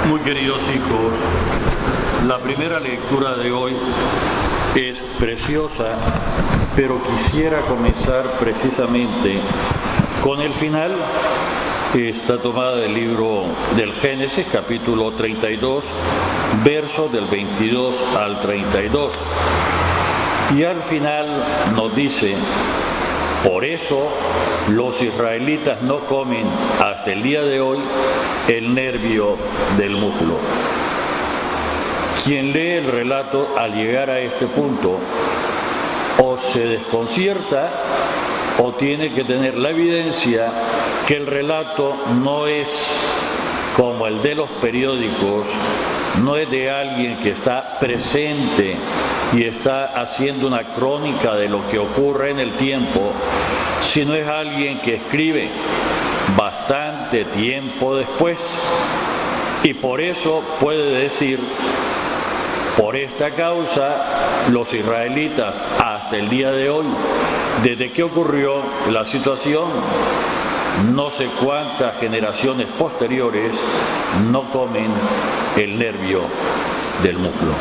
Muy queridos hijos, la primera lectura de hoy es preciosa, pero quisiera comenzar precisamente con el final. Está tomada del libro del Génesis, capítulo 32, versos del 22 al 32. Y al final nos dice: por eso los israelitas no comen hasta el día de hoy el nervio del muslo. Quien lee el relato al llegar a este punto o se desconcierta o tiene que tener la evidencia que el relato no es como el de los periódicos, no es de alguien que está presente y está haciendo una crónica de lo que ocurre en el tiempo, sino es alguien que escribe bastante tiempo después, y por eso puede decir: por esta causa los israelitas hasta el día de hoy, desde que ocurrió la situación, no sé cuántas generaciones posteriores, no comen el nervio del muslo.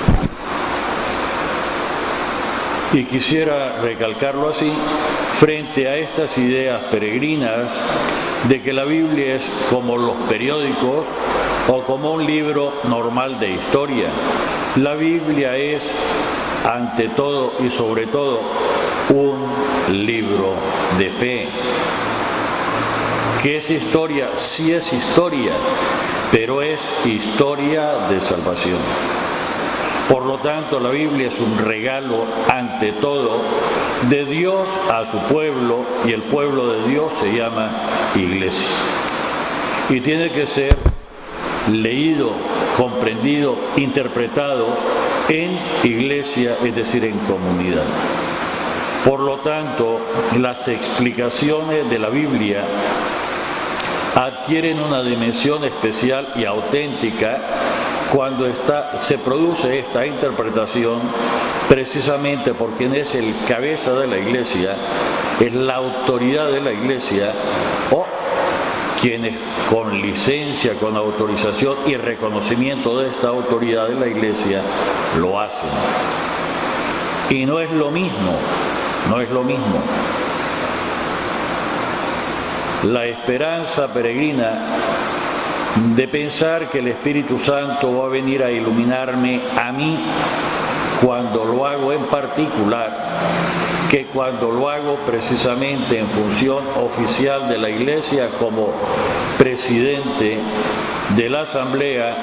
Y quisiera recalcarlo así, frente a estas ideas peregrinas de que la Biblia es como los periódicos o como un libro normal de historia. La Biblia es, ante todo y sobre todo, un libro de fe. ¿Qué es historia? Sí es historia, pero es historia de salvación. Por lo tanto, la Biblia es un regalo, ante todo, de Dios a su pueblo, y el pueblo de Dios se llama Iglesia. Y tiene que ser leído, comprendido, interpretado en iglesia, es decir, en comunidad. Por lo tanto, las explicaciones de la Biblia adquieren una dimensión especial y auténtica cuando se produce esta interpretación, precisamente por quien es el cabeza de la iglesia, es la autoridad de la iglesia, o quienes con licencia, con autorización y reconocimiento de esta autoridad de la iglesia lo hacen. Y no es lo mismo, no es lo mismo. La esperanza peregrina de pensar que el Espíritu Santo va a venir a iluminarme a mí cuando lo hago en particular, que cuando lo hago precisamente en función oficial de la Iglesia como presidente de la Asamblea,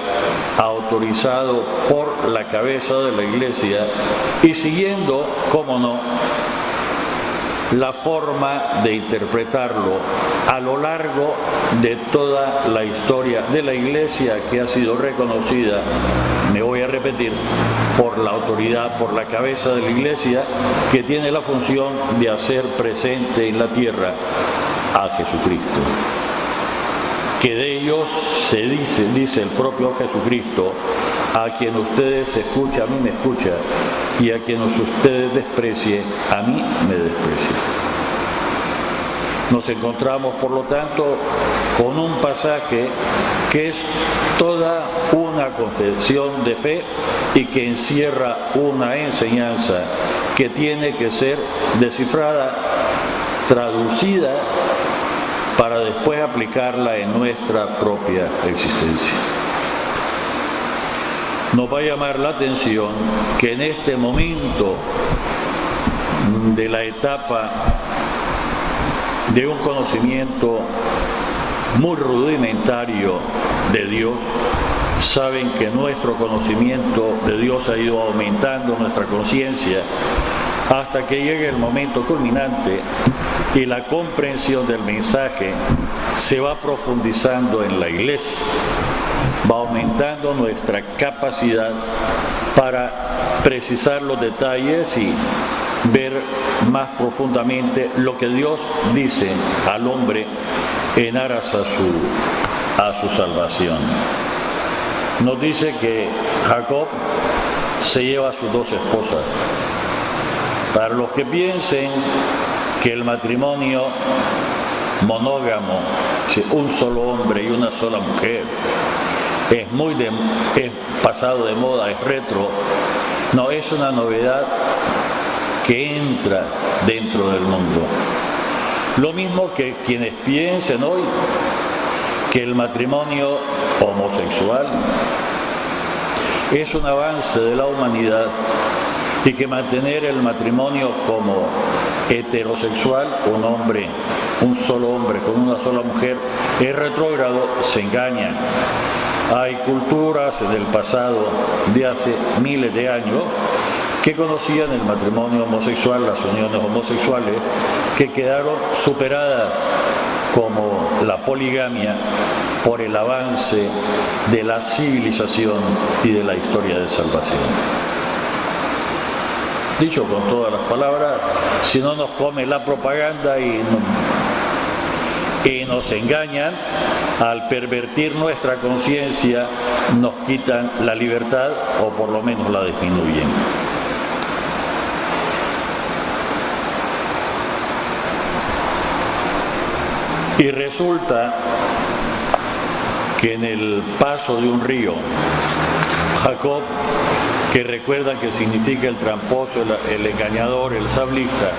autorizado por la cabeza de la Iglesia y siguiendo, cómo no, la forma de interpretarlo a lo largo de toda la historia de la Iglesia, que ha sido reconocida, me voy a repetir, por la autoridad, por la cabeza de la Iglesia, que tiene la función de hacer presente en la tierra a Jesucristo. Que de ellos se dice el propio Jesucristo: a quien ustedes escuchan, a mí me escucha, y a quien ustedes desprecien, a mí me desprecia. Nos encontramos, por lo tanto, con un pasaje que es toda una confesión de fe y que encierra una enseñanza que tiene que ser descifrada, traducida, para después aplicarla en nuestra propia existencia. Nos va a llamar la atención que en este momento de la etapa de un conocimiento muy rudimentario de Dios, saben que nuestro conocimiento de Dios ha ido aumentando, nuestra conciencia, hasta que llegue el momento culminante y la comprensión del mensaje se va profundizando en la iglesia, va aumentando nuestra capacidad para precisar los detalles y ver más profundamente lo que Dios dice al hombre en aras a su salvación. Nos dice que Jacob se lleva a sus dos esposas. Para los que piensen que el matrimonio monógamo, un solo hombre y una sola mujer, es pasado de moda, es retro. No, es una novedad que entra dentro del mundo. Lo mismo que quienes piensen hoy que el matrimonio homosexual es un avance de la humanidad y que mantener el matrimonio como heterosexual, un solo hombre con una sola mujer, es retrógrado, se engañan. Hay culturas en el pasado de hace miles de años que conocían el matrimonio homosexual, las uniones homosexuales, que quedaron superadas como la poligamia por el avance de la civilización y de la historia de salvación. Dicho con todas las palabras, si no nos come la propaganda y nos engañan, al pervertir nuestra conciencia nos quitan la libertad o por lo menos la disminuyen. Y resulta que en el paso de un río, Jacob, que recuerdan que significa el tramposo, el engañador, el sablista,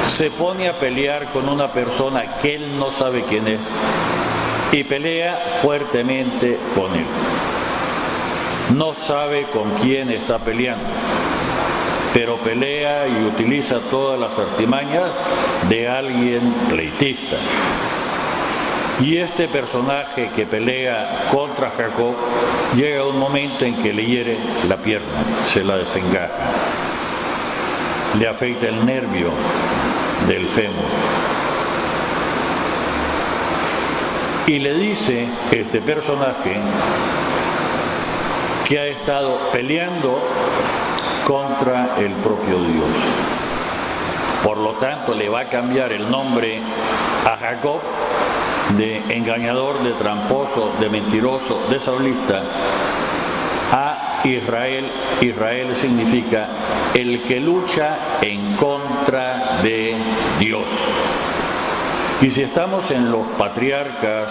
se pone a pelear con una persona que él no sabe quién es y pelea fuertemente con él. No sabe con quién está peleando, pero pelea y utiliza todas las artimañas de alguien pleitista. Y este personaje que pelea contra Jacob llega un momento en que le hiere la pierna, se la desengaja, le afecta el nervio del fémur. Y le dice este personaje que ha estado peleando contra el propio Dios. Por lo tanto, le va a cambiar el nombre a Jacob de engañador, de tramposo, de mentiroso, de sablista, a Israel. Israel significa el que lucha en contra de Dios. Y si estamos en los patriarcas,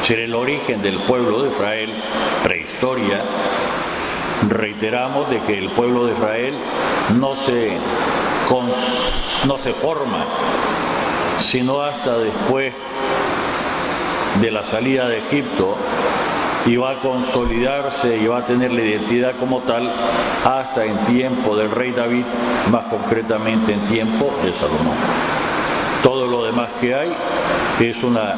en el origen del pueblo de Israel, prehistoria, reiteramos de que el pueblo de Israel no se forma sino hasta después de la salida de Egipto, y va a consolidarse y va a tener la identidad como tal hasta en tiempo del rey David, más concretamente en tiempo de Salomón. Todo lo demás que hay es una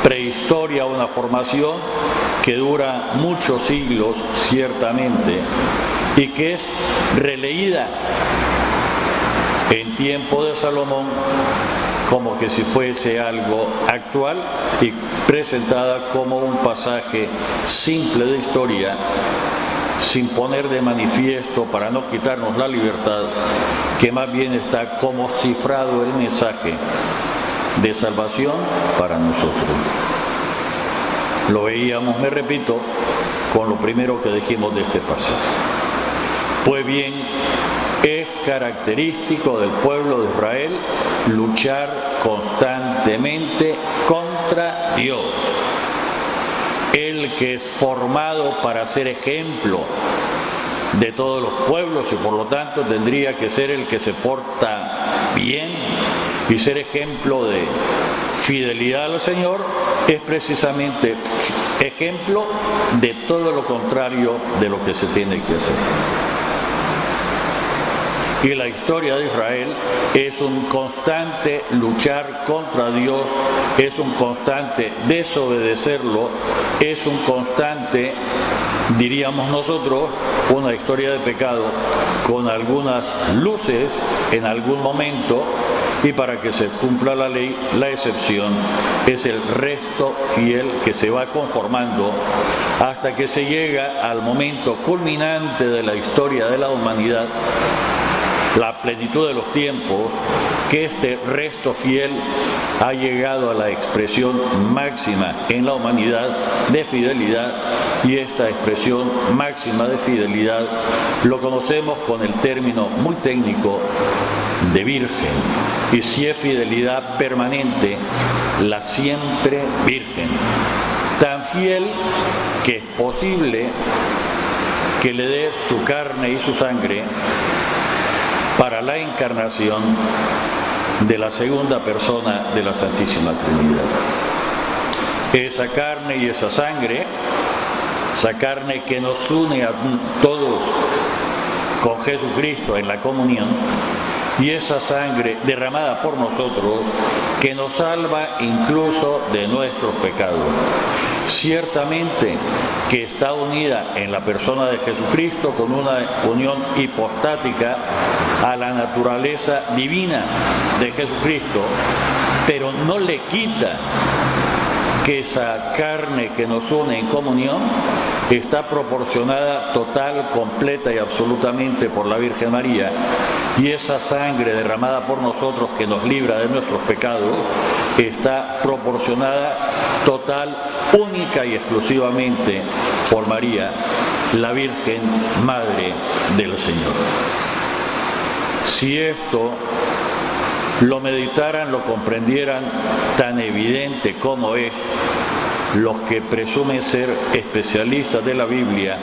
prehistoria, una formación que dura muchos siglos, ciertamente, y que es releída en tiempo de Salomón como que si fuese algo actual y presentada como un pasaje simple de historia, sin poner de manifiesto, para no quitarnos la libertad, que más bien está como cifrado el mensaje de salvación para nosotros. Lo veíamos, me repito, con lo primero que dijimos de este pasaje. Pues bien, es característico del pueblo de Israel luchar constantemente contra Dios. El que es formado para ser ejemplo de todos los pueblos y por lo tanto tendría que ser el que se porta bien y ser ejemplo de fidelidad al Señor, es precisamente ejemplo de todo lo contrario de lo que se tiene que hacer. Y la historia de Israel es un constante luchar contra Dios, es un constante desobedecerlo, es un constante, diríamos nosotros, una historia de pecado con algunas luces en algún momento, y para que se cumpla la ley, la excepción es el resto fiel que se va conformando hasta que se llega al momento culminante de la historia de la humanidad, la plenitud de los tiempos, que este resto fiel ha llegado a la expresión máxima en la humanidad de fidelidad, y esta expresión máxima de fidelidad lo conocemos con el término muy técnico de virgen, y si es fidelidad permanente, la siempre virgen, tan fiel que es posible que le dé su carne y su sangre para la encarnación de la segunda persona de la Santísima Trinidad. Esa carne y esa sangre que nos une a todos con Jesucristo en la comunión, y esa sangre derramada por nosotros que nos salva incluso de nuestros pecados. Ciertamente que está unida en la persona de Jesucristo con una unión hipostática a la naturaleza divina de Jesucristo, pero no le quita que esa carne que nos une en comunión está proporcionada total, completa y absolutamente por la Virgen María, y esa sangre derramada por nosotros que nos libra de nuestros pecados está proporcionada total, única y exclusivamente por María, la Virgen Madre del Señor. Si esto lo meditaran, lo comprendieran tan evidente como es, los que presumen ser especialistas de la Biblia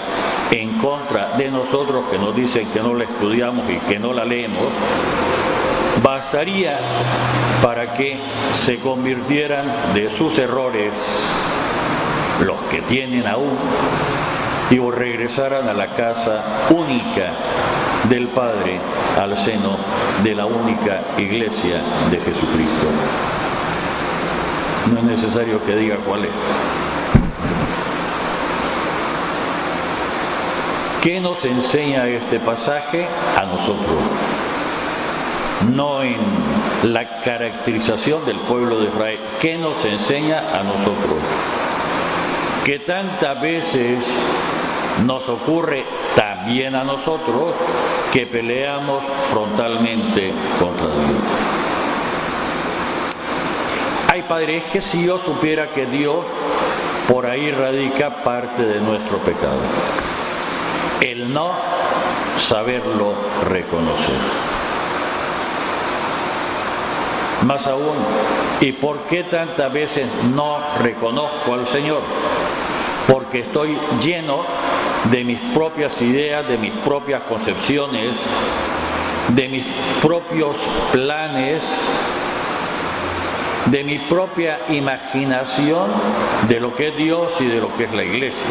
en contra de nosotros que nos dicen que no la estudiamos y que no la leemos, bastaría para que se convirtieran de sus errores, los que tienen aún, y regresaran a la casa única del Padre, al seno de la única Iglesia de Jesucristo. No es necesario que diga cuál es. ¿Qué nos enseña este pasaje a nosotros? No en la caracterización del pueblo de Israel. ¿Qué nos enseña a nosotros? Que tantas veces nos ocurre también a nosotros que peleamos frontalmente contra Dios. Ay, Padre, es que si yo supiera que Dios, por ahí radica parte de nuestro pecado. El no saberlo reconocer. Más aún, ¿y por qué tantas veces no reconozco al Señor? Porque estoy lleno de mis propias ideas, de mis propias concepciones, de mis propios planes, de mi propia imaginación de lo que es Dios y de lo que es la Iglesia.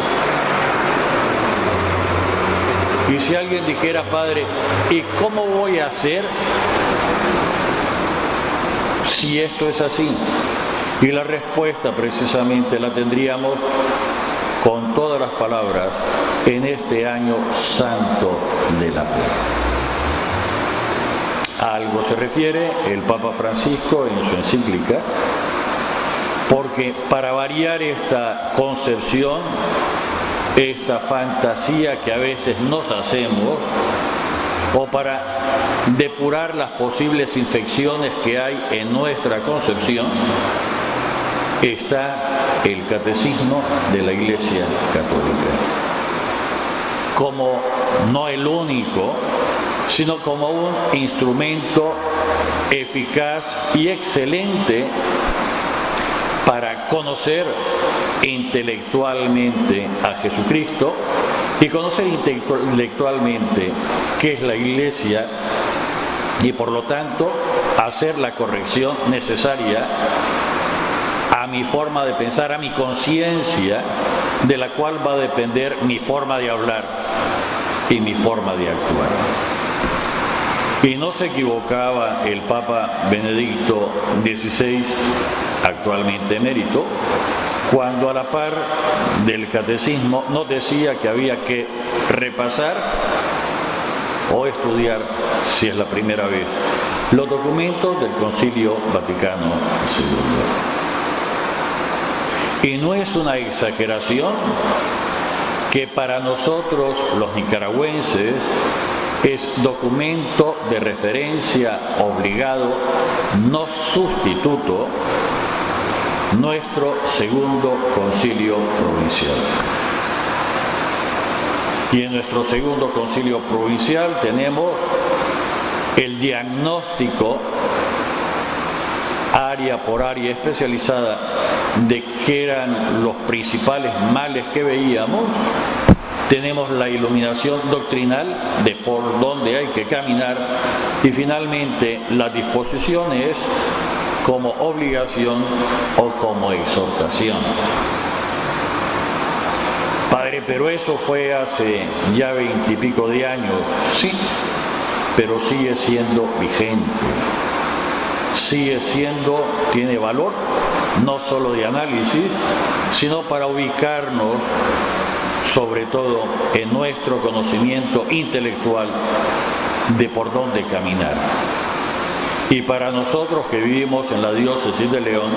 Y si alguien dijera, Padre, ¿y cómo voy a hacer si esto es así? Y la respuesta precisamente la tendríamos con todas las palabras en este año santo de la fe. A algo se refiere el Papa Francisco en su encíclica, porque para variar esta concepción, esta fantasía que a veces nos hacemos, o para depurar las posibles infecciones que hay en nuestra concepción, está el Catecismo de la Iglesia Católica, como no el único, sino como un instrumento eficaz y excelente para conocer intelectualmente a Jesucristo y conocer intelectualmente qué es la Iglesia, y por lo tanto hacer la corrección necesaria a mi forma de pensar, a mi conciencia, de la cual va a depender mi forma de hablar y mi forma de actuar. Y no se equivocaba el Papa Benedicto XVI, actualmente emérito, cuando a la par del catecismo nos decía que había que repasar o estudiar, si es la primera vez, los documentos del Concilio Vaticano II. Y no es una exageración que para nosotros los nicaragüenses es documento de referencia obligado, no sustituto, nuestro segundo concilio provincial. Y en nuestro segundo concilio provincial tenemos el diagnóstico área por área especializada de qué eran los principales males que veíamos, tenemos la iluminación doctrinal de por dónde hay que caminar, y finalmente las disposiciones como obligación o como exhortación. Padre, pero eso fue hace ya 20 y pico de años, sí, pero sigue siendo vigente, sigue siendo, tiene valor, no solo de análisis, sino para ubicarnos sobre todo en nuestro conocimiento intelectual de por dónde caminar. Y para nosotros que vivimos en la diócesis de León,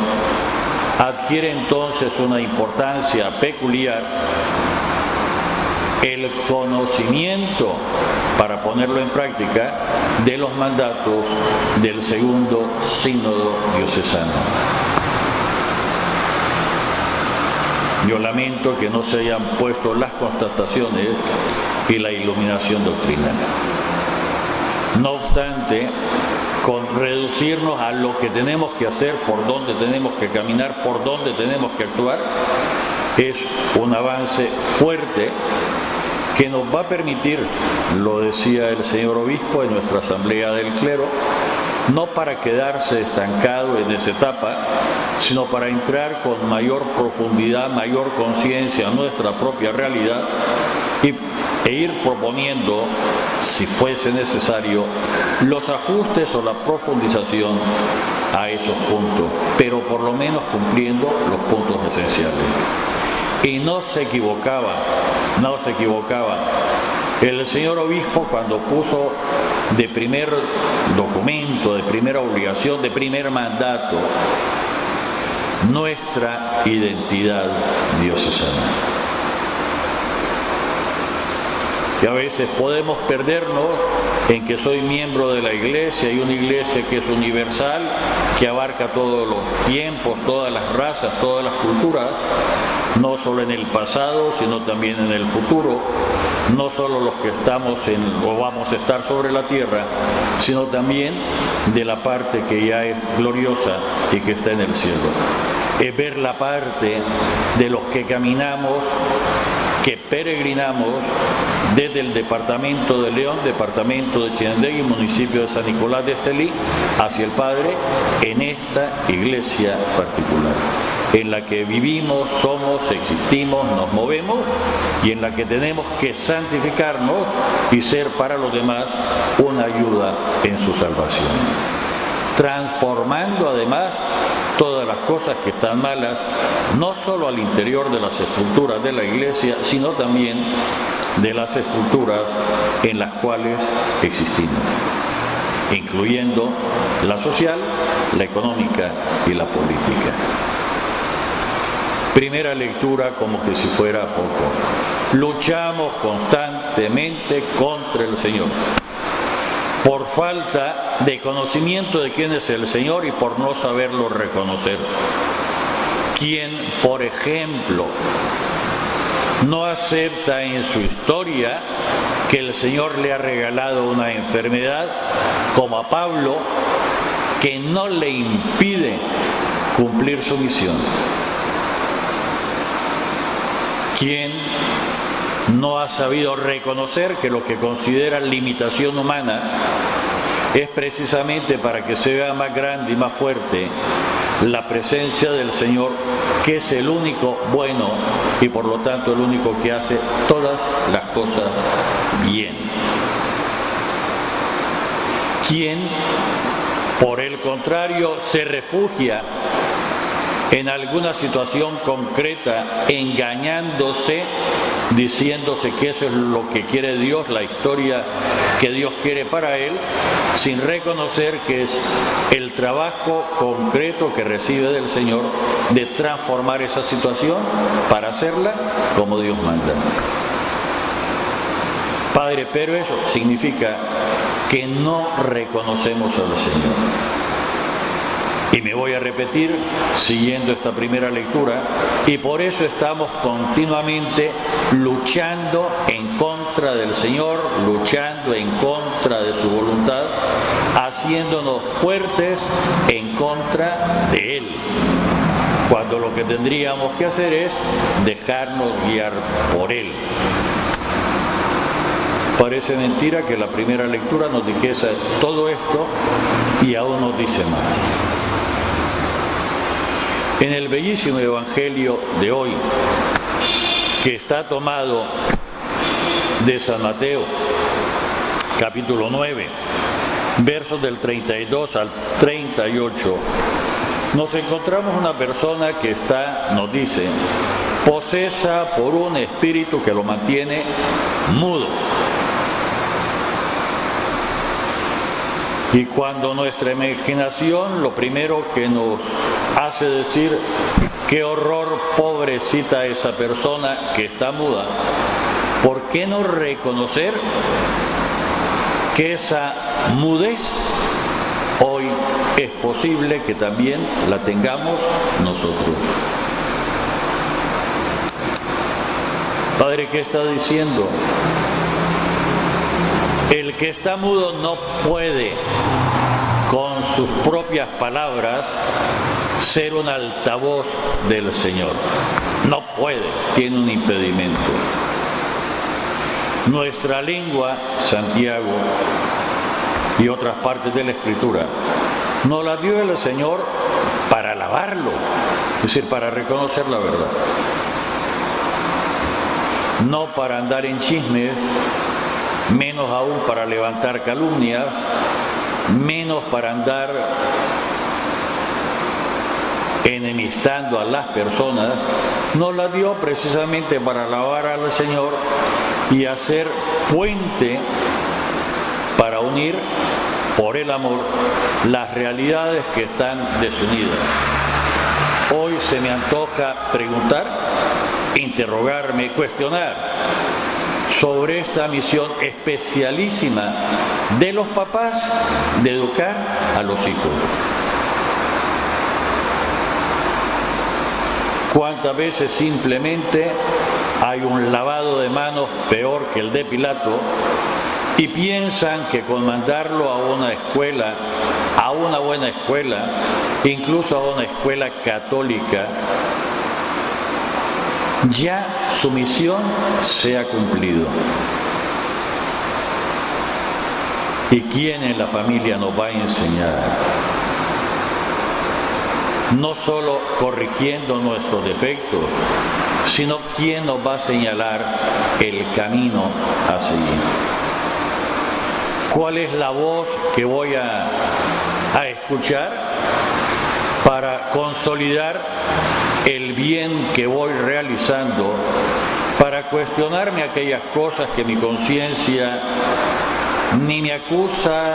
adquiere entonces una importancia peculiar el conocimiento, para ponerlo en práctica, de los mandatos del segundo sínodo diocesano. Yo lamento que no se hayan puesto las constataciones y la iluminación doctrinal. No obstante, con reducirnos a lo que tenemos que hacer, por dónde tenemos que caminar, por dónde tenemos que actuar, es un avance fuerte que nos va a permitir, lo decía el señor obispo en nuestra asamblea del clero, no para quedarse estancado en esa etapa, sino para entrar con mayor profundidad, mayor conciencia en nuestra propia realidad e ir proponiendo, si fuese necesario, los ajustes o la profundización a esos puntos, pero por lo menos cumpliendo los puntos esenciales. Y no se equivocaba. El señor obispo, cuando puso de primer documento, de primera obligación, de primer mandato, nuestra identidad diocesana. Y a veces podemos perdernos en que soy miembro de la iglesia, y una iglesia que es universal, que abarca todos los tiempos, todas las razas, todas las culturas, no solo en el pasado, sino también en el futuro, no solo los que estamos o vamos a estar sobre la tierra, sino también de la parte que ya es gloriosa y que está en el cielo. Es ver la parte de los que caminamos, que peregrinamos desde el departamento de León, departamento de Chinandegui, municipio de San Nicolás de Estelí, hacia el Padre, en esta iglesia particular, en la que vivimos, somos, existimos, nos movemos, y en la que tenemos que santificarnos y ser para los demás una ayuda en su salvación, transformando además todas las cosas que están malas, no solo al interior de las estructuras de la iglesia, sino también de las estructuras en las cuales existimos, incluyendo la social, la económica y la política. Primera lectura, como que si fuera poco. Luchamos constantemente contra el Señor, por falta de conocimiento de quién es el Señor y por no saberlo reconocer. Quien, por ejemplo, no acepta en su historia que el Señor le ha regalado una enfermedad, como a Pablo, que no le impide cumplir su misión. Quien no ha sabido reconocer que lo que considera limitación humana es precisamente para que se vea más grande y más fuerte la presencia del Señor, que es el único bueno y por lo tanto el único que hace todas las cosas bien. Quien, por el contrario, se refugia en alguna situación concreta, engañándose, diciéndose que eso es lo que quiere Dios, la historia que Dios quiere para él, sin reconocer que es el trabajo concreto que recibe del Señor de transformar esa situación para hacerla como Dios manda. Padre, pero eso significa que no reconocemos al Señor. Y me voy a repetir siguiendo esta primera lectura, y por eso estamos continuamente luchando en contra del Señor, luchando en contra de su voluntad, haciéndonos fuertes en contra de Él. cuando lo que tendríamos que hacer es dejarnos guiar por Él. Parece mentira que la primera lectura nos dijese todo esto y aún nos dice más. En el bellísimo Evangelio de hoy, que está tomado de San Mateo, capítulo 9, versos del 32 al 38, nos encontramos una persona que nos dice, posesa por un espíritu que lo mantiene mudo. Y cuando nuestra imaginación lo primero que nos hace decir, qué horror, pobrecita esa persona que está muda, ¿por qué no reconocer que esa mudez hoy es posible que también la tengamos nosotros? Padre, ¿qué está diciendo? El que está mudo no puede, con sus propias palabras, ser un altavoz del Señor. No puede, tiene un impedimento. Nuestra lengua, Santiago y otras partes de la Escritura, nos la dio el Señor para alabarlo, es decir, para reconocer la verdad. No para andar en chismes, menos aún para levantar calumnias, menos para andar enemistando a las personas. Nos la dio precisamente para alabar al Señor y hacer puente para unir por el amor las realidades que están desunidas. Hoy se me antoja preguntar, interrogarme, cuestionar sobre esta misión especialísima de los papás de educar a los hijos. ¿Cuántas veces simplemente hay un lavado de manos peor que el de Pilato y piensan que con mandarlo a una escuela, a una buena escuela, incluso a una escuela católica, ya su misión se ha cumplido? ¿Y quién en la familia nos va a enseñar? No solo corrigiendo nuestros defectos, sino quién nos va a señalar el camino a seguir. ¿Cuál es la voz que voy a escuchar para consolidar el bien que voy realizando, para cuestionarme aquellas cosas que mi conciencia ni me acusa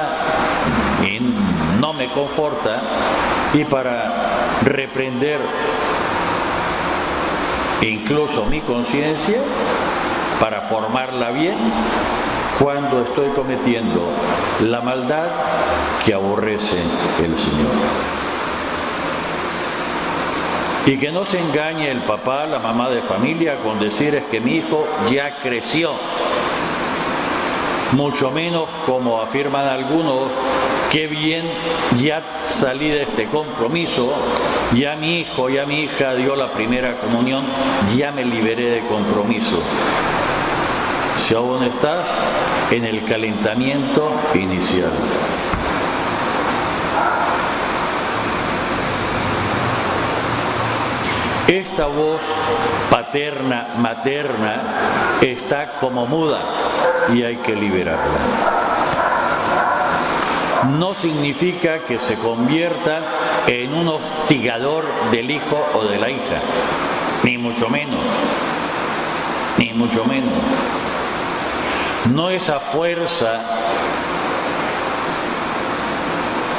ni no me conforta, y para reprender incluso mi conciencia, para formarla bien cuando estoy cometiendo la maldad que aborrece el Señor? Y que no se engañe el papá, la mamá de familia con decir es que mi hijo ya creció. Mucho menos, como afirman algunos, qué bien, ya salí de este compromiso, ya mi hijo, ya mi hija dio la primera comunión, ya me liberé de compromiso. Si aún estás en el calentamiento inicial. Esta voz paterna, materna, está como muda y hay que liberarla. No significa que se convierta en un hostigador del hijo o de la hija, ni mucho menos, ni mucho menos. No esa fuerza,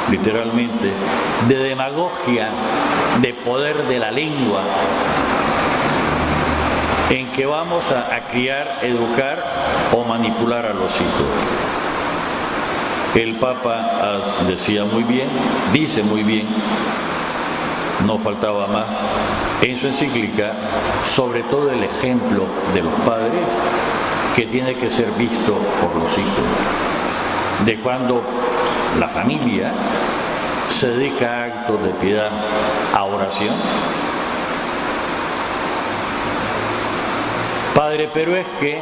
literalmente, de demagogia, de poder de la lengua, en que vamos a criar, educar o manipular a los hijos. El Papa decía muy bien, dice muy bien, no faltaba más, en su encíclica, sobre todo el ejemplo de los padres, que tiene que ser visto por los hijos. De cuando la familia se dedica a actos de piedad, a oración, Padre, pero es que,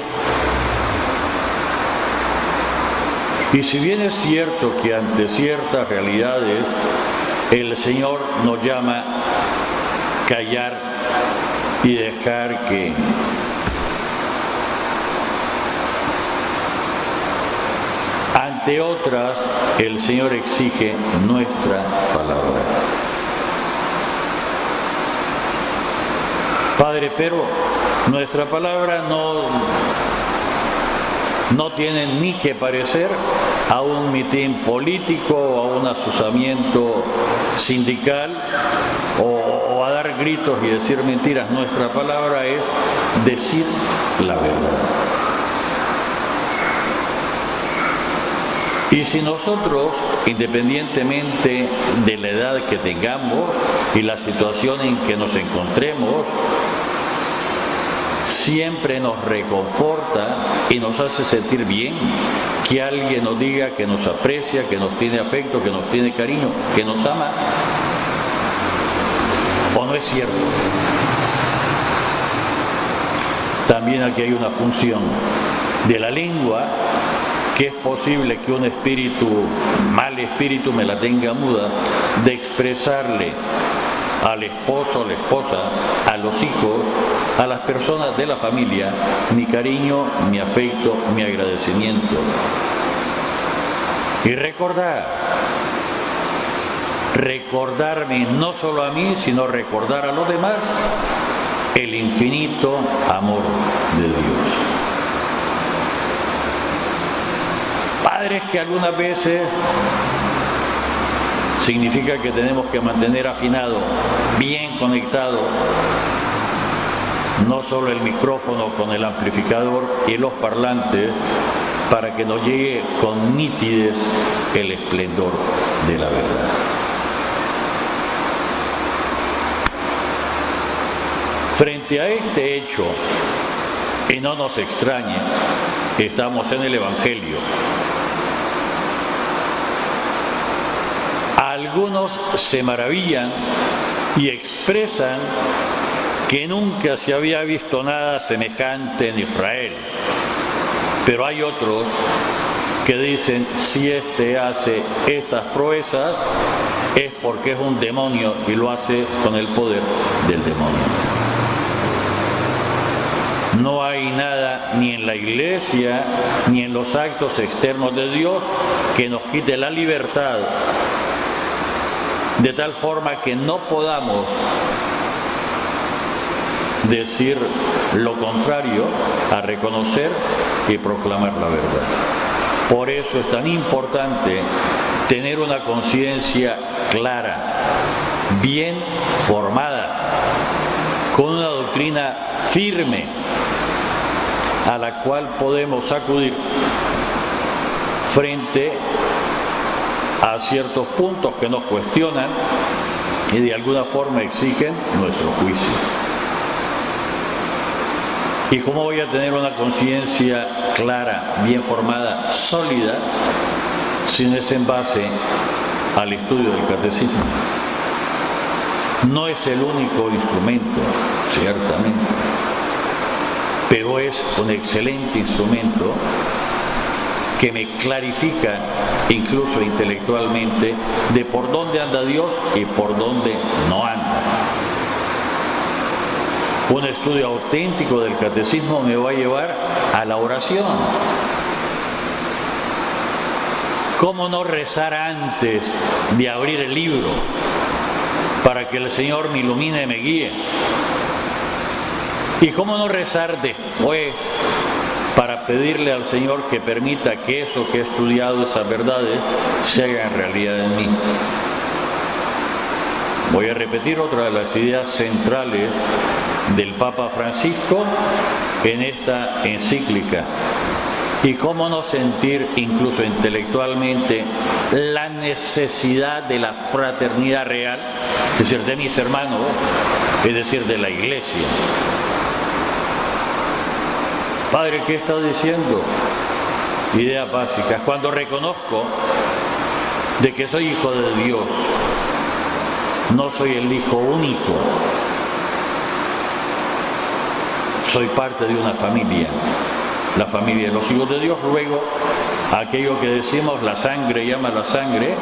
y si bien es cierto que ante ciertas realidades el Señor nos llama a callar y dejar que ante otras el Señor exige nuestra palabra. Padre, pero nuestra palabra no tiene ni que parecer a un mitin político o a un asusamiento sindical o a dar gritos y decir mentiras. Nuestra palabra es decir la verdad. Y si nosotros, independientemente de la edad que tengamos y la situación en que nos encontremos, siempre nos reconforta y nos hace sentir bien que alguien nos diga que nos aprecia, que nos tiene afecto, que nos tiene cariño, que nos ama. ¿O no es cierto? También aquí hay una función de la lengua, que es posible que un mal espíritu me la tenga muda, de expresarle al esposo, a la esposa, a los hijos, a las personas de la familia, mi cariño, mi afecto, mi agradecimiento. Y recordarme no solo a mí, sino recordar a los demás el infinito amor de Dios. Padres que algunas veces significa que tenemos que mantener afinado, bien conectado, no solo el micrófono con el amplificador y los parlantes, para que nos llegue con nitidez el esplendor de la verdad. Frente a este hecho, y no nos extrañe, estamos en el Evangelio. Algunos se maravillan y expresan que nunca se había visto nada semejante en Israel. Pero hay otros que dicen, si éste hace estas proezas es porque es un demonio y lo hace con el poder del demonio. No hay nada ni en la iglesia ni en los actos externos de Dios que nos quite la libertad, de tal forma que no podamos decir lo contrario a reconocer y proclamar la verdad. Por eso es tan importante tener una conciencia clara, bien formada, con una doctrina firme a la cual podemos acudir frente a ciertos puntos que nos cuestionan y de alguna forma exigen nuestro juicio. ¿Y cómo voy a tener una conciencia clara, bien formada, sólida, si no es en base al estudio del catecismo? No es el único instrumento, ciertamente, pero es un excelente instrumento que me clarifica, incluso intelectualmente, de por dónde anda Dios y por dónde no anda. Un estudio auténtico del catecismo me va a llevar a la oración. ¿Cómo no rezar antes de abrir el libro para que el Señor me ilumine y me guíe? ¿Y cómo no rezar después para pedirle al Señor que permita que eso que he estudiado, esas verdades, se hagan realidad en mí? Voy a repetir otra de las ideas centrales del Papa Francisco en esta encíclica. Y cómo no sentir, incluso intelectualmente, la necesidad de la fraternidad real, es decir, de mis hermanos, es decir, de la Iglesia. Padre, ¿qué estás diciendo? Ideas básicas. Cuando reconozco de que soy hijo de Dios, no soy el hijo único, soy parte de una familia, la familia de los hijos de Dios. Luego, aquello que decimos, la sangre llama a la sangre,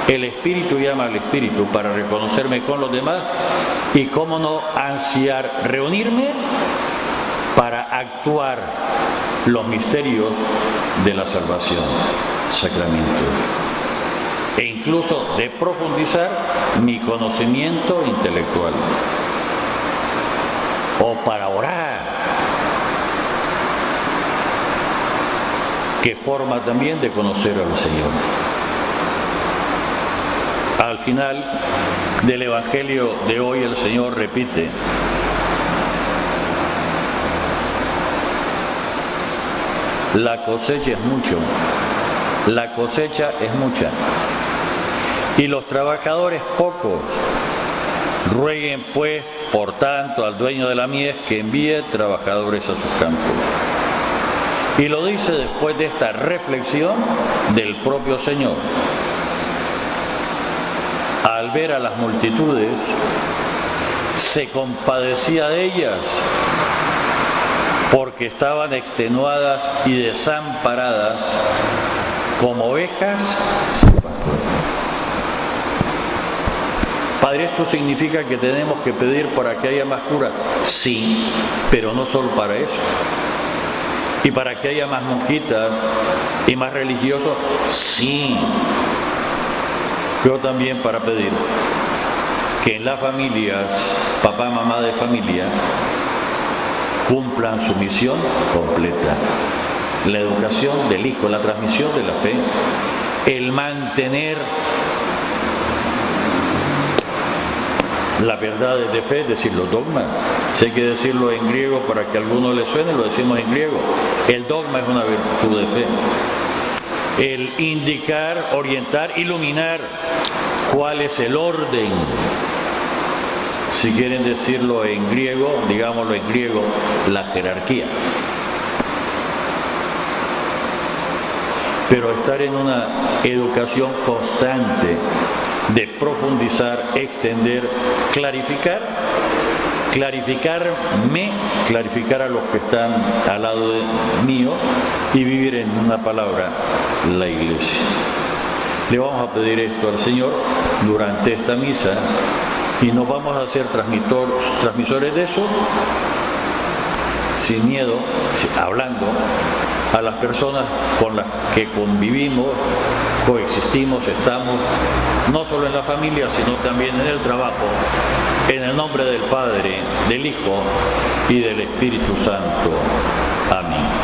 el espíritu llama al espíritu, para reconocerme con los demás y cómo no ansiar reunirme para actuar los misterios de la salvación, sacramentos, e incluso de profundizar mi conocimiento intelectual, o para orar, que forma también de conocer al Señor. Al final del Evangelio de hoy el Señor repite: la cosecha es mucho, la cosecha es mucha, y los trabajadores pocos. Rueguen pues, por tanto, al dueño de la mies que envíe trabajadores a sus campos. Y lo dice después de esta reflexión del propio Señor. Al ver a las multitudes, se compadecía de ellas, porque estaban extenuadas y desamparadas como ovejas sin pastor. Padre, ¿esto significa que tenemos que pedir para que haya más curas? Sí, pero no solo para eso. ¿Y para que haya más monjitas y más religiosos? Sí, pero también para pedir que en las familias, papá, mamá de familia, cumplan su misión completa. La educación del hijo, la transmisión de la fe, el mantener la verdad de fe, es decir, los dogmas. Si hay que decirlo en griego para que a alguno le suene, lo decimos en griego. El dogma es una virtud de fe. El indicar, orientar, iluminar cuál es el orden. Si quieren decirlo en griego, digámoslo en griego, la jerarquía. Pero estar en una educación constante de profundizar, extender, clarificar a los que están al lado mío, y vivir en una palabra, la Iglesia. Le vamos a pedir esto al Señor durante esta misa, y nos vamos a hacer transmisores de eso, sin miedo, hablando a las personas con las que convivimos, coexistimos, estamos, no solo en la familia, sino también en el trabajo, en el nombre del Padre, del Hijo y del Espíritu Santo. Amén.